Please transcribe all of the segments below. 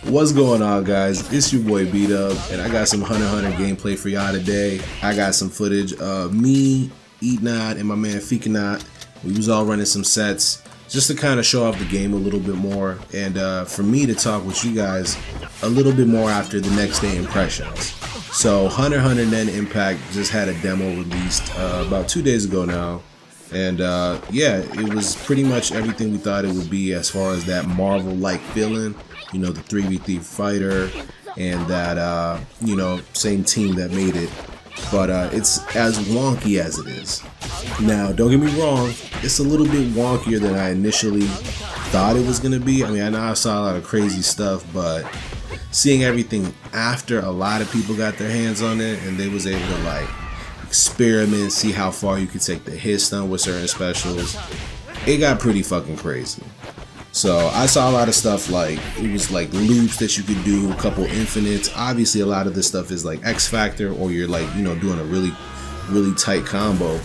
What's going on, guys? It's your boy B-Dub, and I got some Hunter x Hunter gameplay for y'all today. I got some footage of me, Eatnod, and my man Feakanot. We was all running some sets just to kind of show off the game a little bit more, and for me to talk with you guys a little bit more after the next day impressions. So Hunter x Hunter Net Impact just had a demo released about 2 days ago now. And yeah, it was pretty much everything we thought it would be as far as that Marvel-like feeling. You know, the 3v3 fighter and that, you know, same team that made it. But it's as wonky as it is. Now, don't get me wrong, it's a little bit wonkier than I initially thought it was going to be. I mean, I know I saw a lot of crazy stuff, but seeing everything after a lot of people got their hands on it and they was able to, like, experiment, see how far you could take the hit stun with certain specials, it got pretty fucking crazy. So I saw a lot of stuff, like it was like loops that you could do, a couple infinites. Obviously a lot of this stuff is like X Factor, or you're like, you know, doing a really tight combo.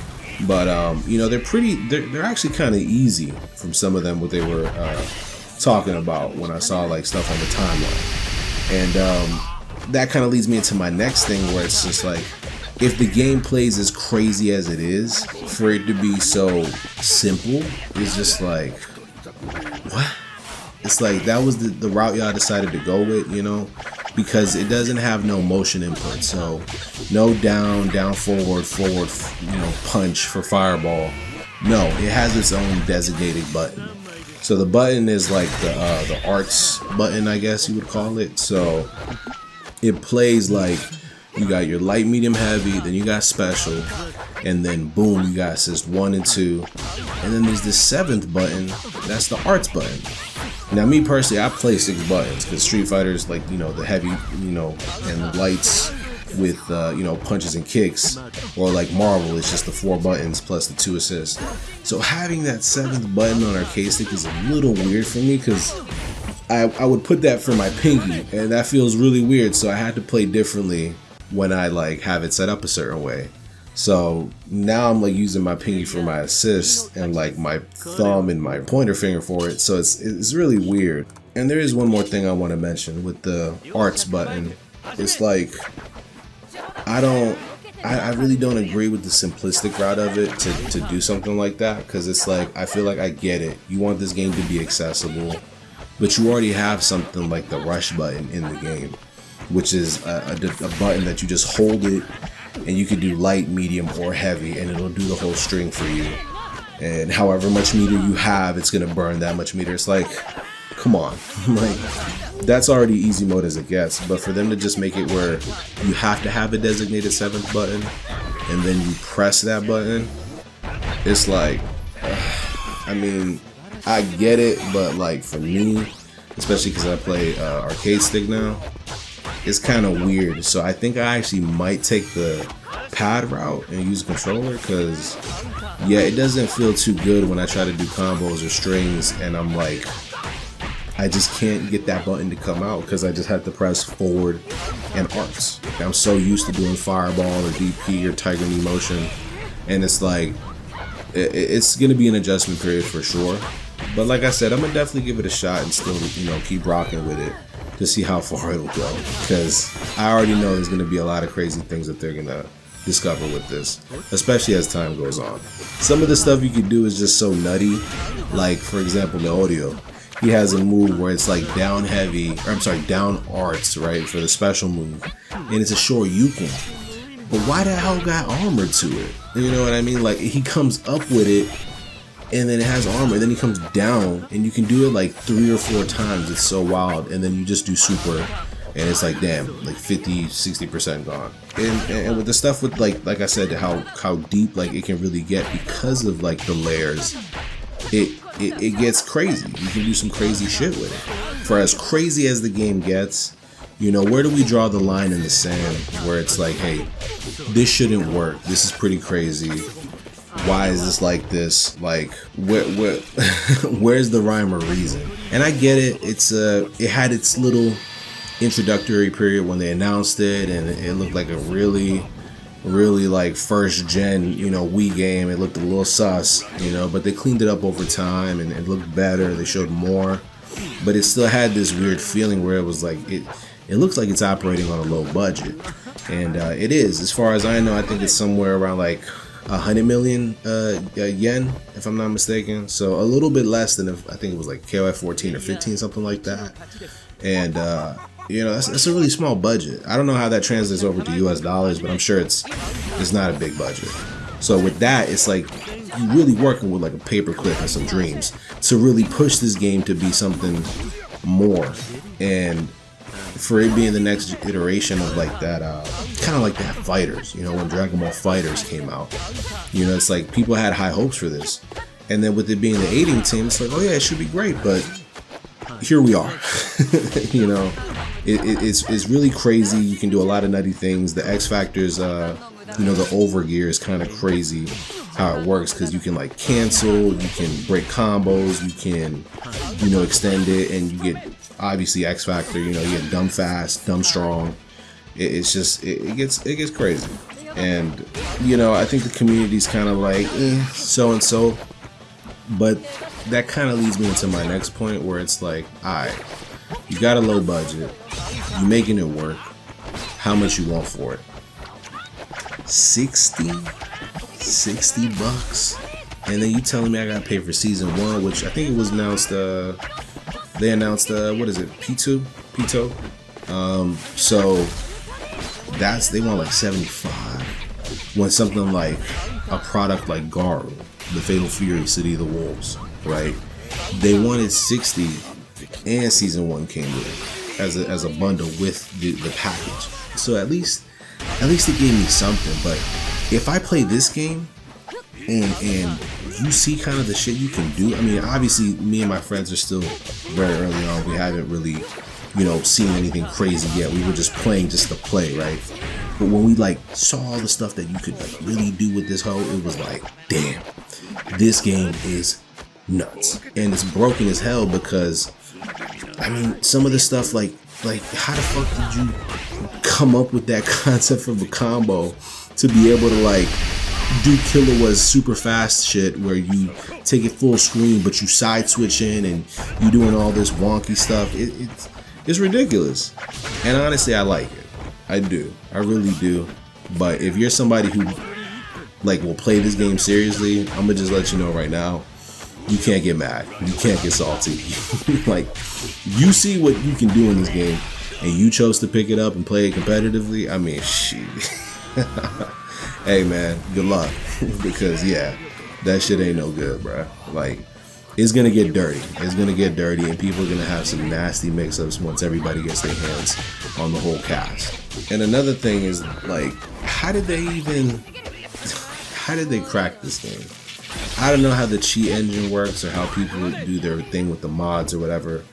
But you know, they're actually kind of easy from some of them, what they were talking about when I saw like stuff on the timeline. And that kind of leads me into my next thing, where it's just like, if the game plays as crazy as it is, for it to be so simple is just like, what? It's like that was the route y'all decided to go with, you know, because it doesn't have no motion input. So no down, forward, you know, punch for fireball. No, it has its own designated button. So the button is like the arts button, I guess you would call it. So it plays like, you got your light, medium, heavy, then you got special, and then boom, you got assist 1 and 2. And then there's this 7th button, that's the arts button. Now me personally, I play 6 buttons, because Street Fighter's like, you know, the heavy, you know, and the lights with, you know, punches and kicks, or like Marvel, it's just the 4 buttons plus the 2 assists. So having that 7th button on arcade stick is a little weird for me, because I would put that for my pinky, and that feels really weird, so I had to play differently when I like have it set up a certain way. So now I'm like using my pinky for my assist and like my thumb and my pointer finger for it. So it's really weird. And there is one more thing I want to mention with the arts button. It's like, I really don't agree with the simplistic route of it to do something like that, because it's like, I feel like I get it. You want this game to be accessible, but you already have something like the rush button in the game, which is a button that you just hold it and you can do light, medium, or heavy, and it'll do the whole string for you. And however much meter you have, it's gonna burn that much meter. It's like, come on, like that's already easy mode as it gets. But for them to just make it where you have to have a designated 7th button and then you press that button, it's like, I mean, I get it, but like for me, especially because I play arcade stick now, it's kind of weird. So I think I actually might take the pad route and use a controller, because yeah, it doesn't feel too good when I try to do combos or strings and I'm like, I just can't get that button to come out because I just have to press forward and arts. I'm so used to doing fireball or DP or tiger knee motion, and it's like, it's gonna be an adjustment period for sure. But like I said, I'm gonna definitely give it a shot and still, you know, keep rocking with it to see how far it'll go, because I already know there's gonna be a lot of crazy things that they're gonna discover with this, especially as time goes on. Some of the stuff you can do is just so nutty. Like for example, the audio, he has a move where it's like down heavy, or I'm sorry, down arts, right, for the special move, and it's a short Yukon. But why the hell got armor to it? You know what I mean? Like he comes up with it, and then it has armor, and then he comes down, and you can do it like 3 or 4 times. It's so wild. And then you just do super, and it's like, damn, like 50-60% gone. And with the stuff with like I said, how deep like it can really get because of like the layers, it gets crazy. You can do some crazy shit with it. For as crazy as the game gets, you know, where do we draw the line in the sand where it's like, hey, this shouldn't work, this is pretty crazy, why is this like this? Like, where's the rhyme or reason? And I get it. It had its little introductory period when they announced it, and it looked like a really really like first gen, you know, Wii game. It looked a little sus, you know, but they cleaned it up over time and it looked better. They showed more, but it still had this weird feeling where it was like it looks like it's operating on a low budget, and it is. As far as I know, I think it's somewhere around like 100 million yen, if I'm not mistaken. So a little bit less than I think it was like KOF 14 or 15, something like that. And you know, that's a really small budget. I don't know how that translates over to US dollars, but I'm sure it's not a big budget. So with that, it's like you're really working with like a paperclip and some dreams to really push this game to be something more. And for it being the next iteration of like that, kind of like that Fighters, you know, when Dragon Ball Fighters came out, you know, it's like people had high hopes for this. And then with it being the 18 team, it's like, oh yeah, it should be great, but here we are. You know, it's really crazy. You can do a lot of nutty things. The X Factors, you know, the overgear is kind of crazy how it works, because you can like cancel, you can break combos, you can, you know, extend it, and you get obviously X Factor, you know, you get dumb fast, dumb strong. It's just, it gets crazy. And, you know, I think the community's kind of like, so and so. But that kind of leads me into my next point, where it's like, alright, you got a low budget, you making it work, how much you want for it? 60 bucks? And then you telling me I gotta pay for season 1, which I think it was announced, they announced, what is it, P2? So they want like 75. When something like a product like Garu, the Fatal Fury City of the Wolves, right? They wanted 60, and season 1 came with it as a bundle with the package. So at least it gave me something. But if I play this game and you see kind of the shit you can do, I mean, obviously me and my friends are still very early on. We haven't really, you know, seen anything crazy yet. We were just playing just to play, right? But when we like saw all the stuff that you could like really do with this hoe, it was like, damn, this game is nuts. And it's broken as hell, because I mean, some of the stuff like how the fuck did you come up with that concept of a combo to be able to like do Killua's super fast shit where you take it full screen but you side switch in and you doing all this wonky stuff? It's ridiculous. And honestly, I like it. I do. I really do. But if you're somebody who like will play this game seriously, I'm gonna just let you know right now, you can't get mad. You can't get salty. Like, you see what you can do in this game, and you chose to pick it up and play it competitively. I mean, shit. Hey man, good luck. Because yeah, that shit ain't no good, bro. Like, it's gonna get dirty. It's gonna get dirty, and people are gonna have some nasty mix-ups once everybody gets their hands on the whole cast. And another thing is, like, how did they crack this game? I don't know how the cheat engine works or how people do their thing with the mods or whatever,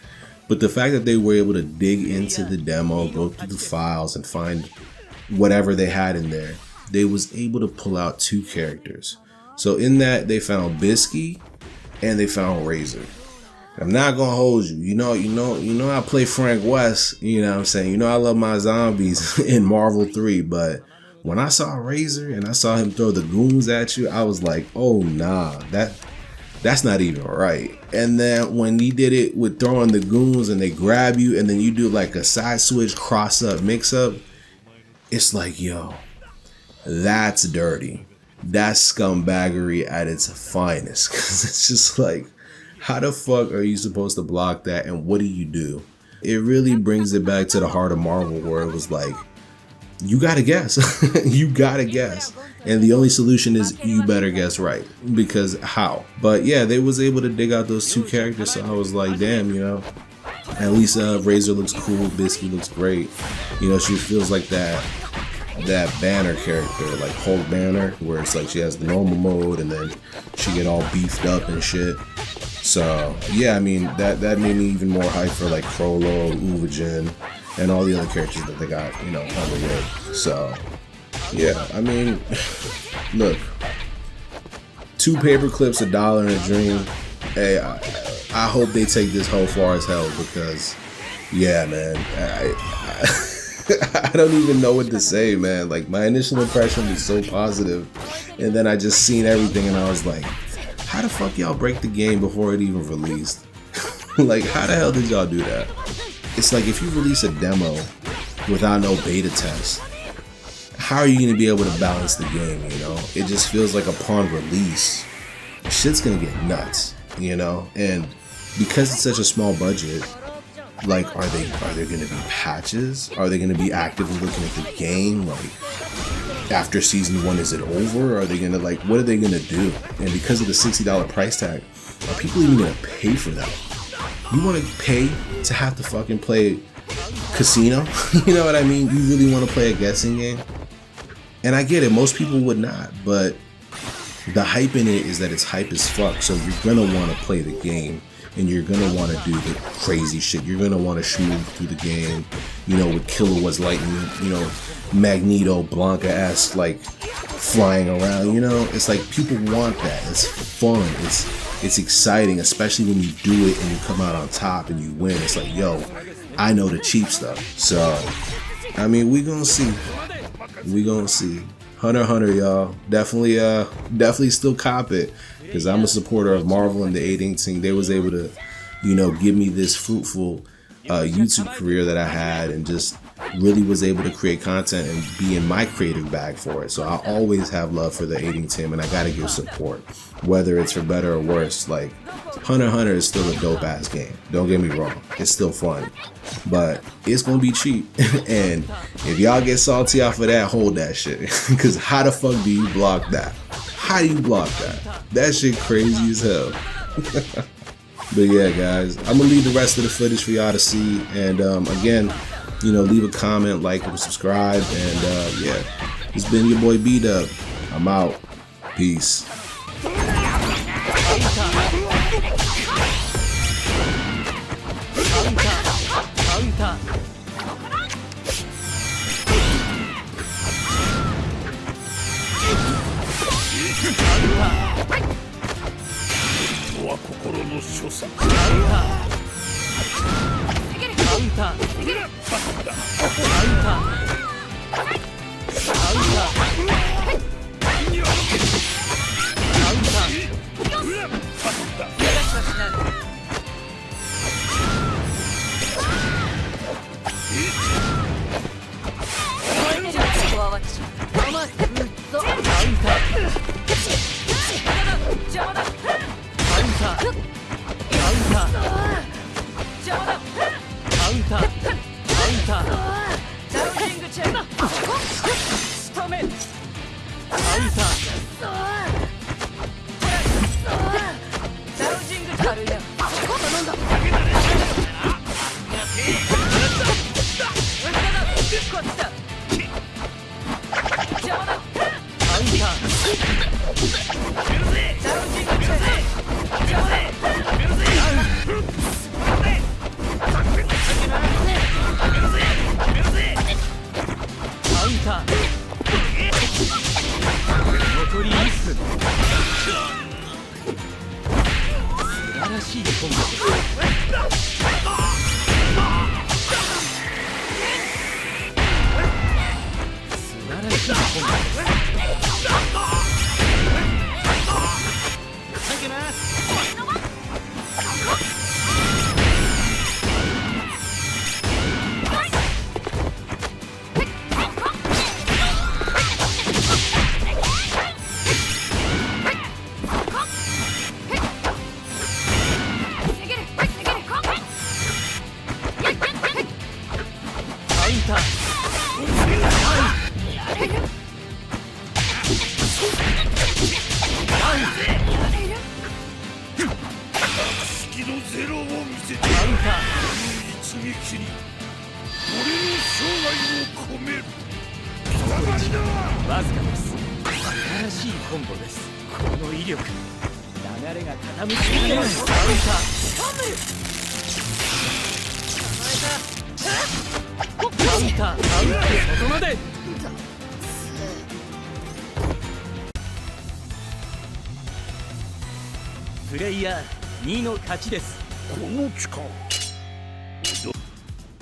but the fact that they were able to dig into the demo, go through the files, and find whatever they had in there, they was able to pull out 2 characters. So in that, they found Bisky and they found Razor. I'm not gonna hold you. You know I play Frank West, you know what I'm saying? You know I love my zombies in Marvel 3, but when I saw Razor and I saw him throw the goons at you, I was like, oh nah, that's not even right. And then when he did it with throwing the goons and they grab you and then you do like a side switch, cross up, mix up, it's like, yo, that's dirty. That's scumbaggery at its finest. Cause it's just like, how the fuck are you supposed to block that, and what do you do? It really brings it back to the heart of Marvel, where it was like, you gotta guess. You gotta guess. And the only solution is you better guess right. Because how? But yeah, they was able to dig out those 2 characters, so I was like, damn, you know, at least Razor looks cool, Bisky looks great. You know, she feels like that Banner character, like Hulk Banner, where it's like she has the normal mode and then she get all beefed up and shit. So yeah, I mean, that made me even more hyped for like Frollo, Uvajin, and all the other characters that they got, you know, on the way. So yeah, I mean, look, 2 paper clips, $1 and a dream. Hey, I hope they take this whole far as hell, because yeah, man, I don't even know what to say, man. Like, my initial impression was so positive, and then I just seen everything and I was like, how the fuck y'all break the game before it even released? Like, how the hell did y'all do that? It's like, if you release a demo without no beta test, how are you gonna be able to balance the game, you know? It just feels like upon release, shit's gonna get nuts, you know? And because it's such a small budget, like, are there gonna be patches? Are they gonna be actively looking at the game? Like, after season 1, is it over? Are they gonna, like, what are they gonna do? And because of the $60 price tag, are people even gonna pay for that? You wanna pay to have to fucking play casino? You know what I mean? You really wanna play a guessing game? And I get it, most people would not, but the hype in it is that it's hype as fuck, so you're gonna wanna play the game. And you're gonna want to do the crazy shit. You're gonna want to shoot through the game, you know, with Kilowatts lightning, you know, Magneto, Blanca-esque, like, flying around, you know? It's like, people want that. It's fun. It's exciting, especially when you do it and you come out on top and you win. It's like, yo, I know the cheap stuff. So, I mean, we gonna see. We gonna see. Hunter x Hunter, y'all. Definitely still cop it. Because I'm a supporter of Marvel and the 818. They was able to, you know, give me this fruitful YouTube career that I had, and just really was able to create content and be in my creative bag for it. So I always have love for the 818, and I gotta give support, whether it's for better or worse. Like, Hunter x Hunter is still a dope ass game. Don't get me wrong, it's still fun, but it's gonna be cheap. And if y'all get salty off of that, hold that shit. Because how the fuck do you block that? How do you block that? That shit crazy as hell. But yeah, guys, I'm gonna leave the rest of the footage for y'all to see. And again, you know, leave a comment, like, and subscribe. And yeah, it's been your boy B-Dub. I'm out. Peace.プレイヤー2の勝ちです。この期間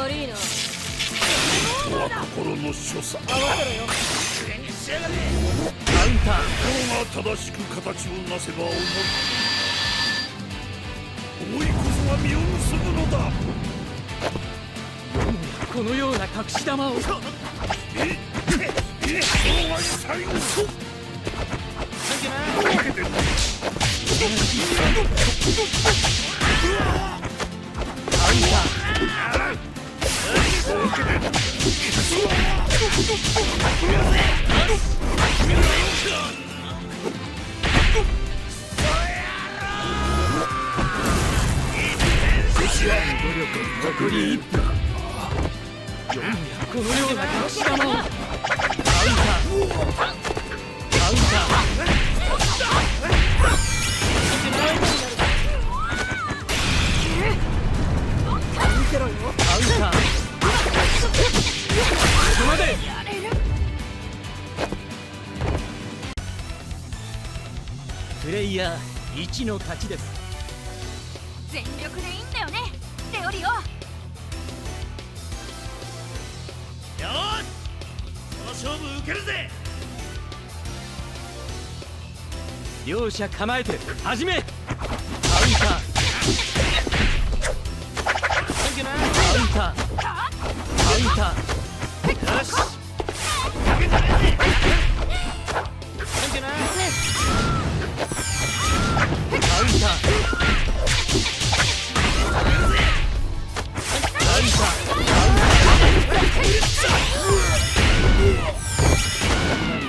悪いな。心の所作。合わせろよ。カウンター。心が正しく形をなせば思いこそが実を結ぶのだ。このような隠し玉を。最後。残り1分。このような隠し玉を。カウンター。カウンター。見てろよ。カウンター。ここまで。プレイヤー1の勝ちです。全力でいいんだよね、レオリオ。よーし、その勝負受けるぜ。両者構えて始め。カウンター。カウンター。カウンター。よし。カウンター。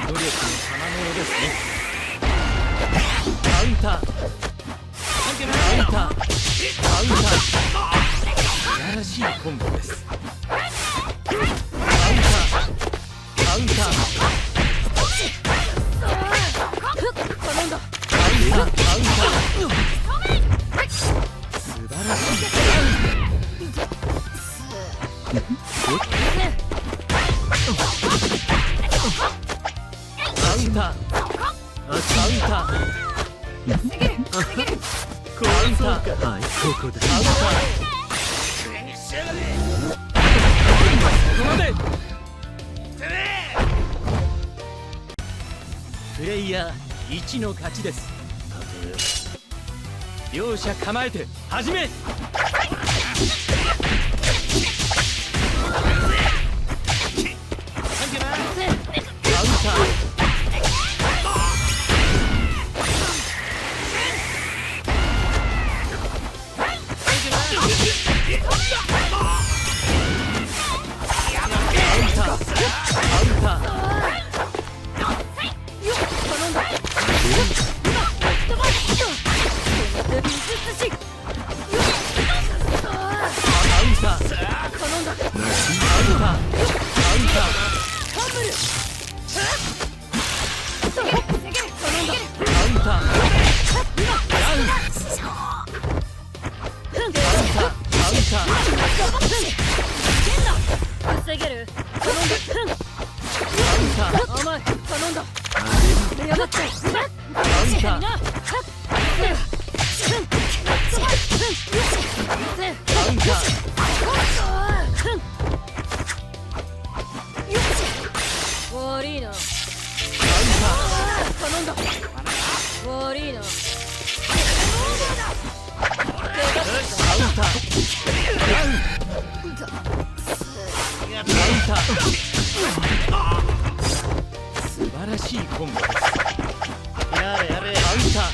努力の賜物ですね。カウンター。カウンター。カウンター。素晴らしいコンボです。カウンター。カウンター。頼んだ。カウンター。カウンター。素晴らしい。カウンター。カウンター。カウンター。はい、ここだ。カウンター。ここまで。プレイヤー1の勝ちです。両者構えて始め。カウンター。カウンター。悪いな。頼んだ。悪いな。素晴らしいコンボです。やれやれカウンター。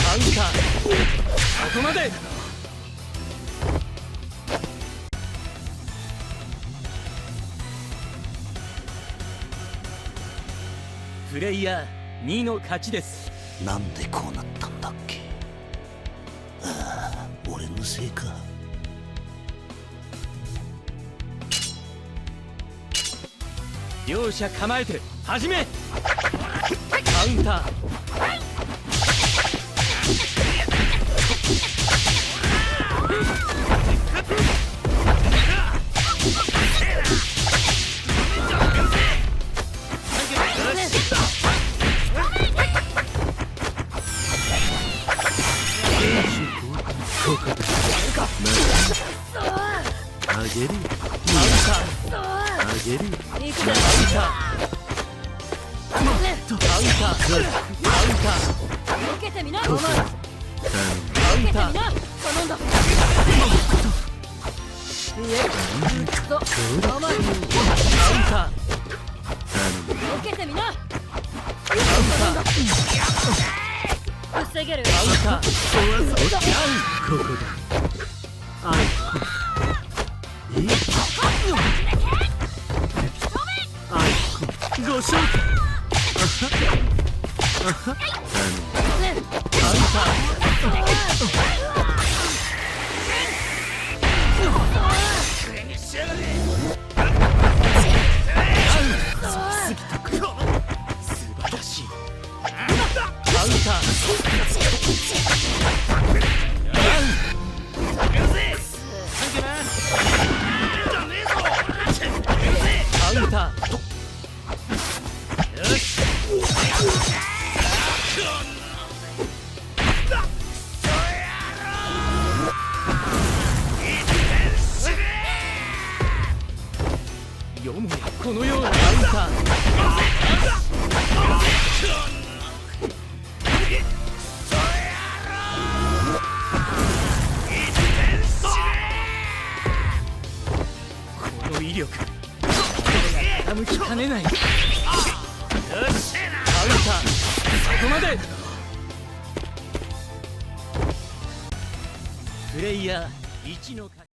カウンター。そこまで。プレイヤー2の勝ちです。なんでこうなったんだっけ。ああ、俺のせいか。両者構えて始め。カウンター。あげるよ。あげるよ。行くぜ。受けてみな。受けてみな。頼んだ。いえ、甘い。受けてみな。頼んだ。防げる。ここだ。あい。ご勝よもやこのようなカウンター。この威力傾きかねない。カウンター。そこまで。プレイヤー1の勝ち。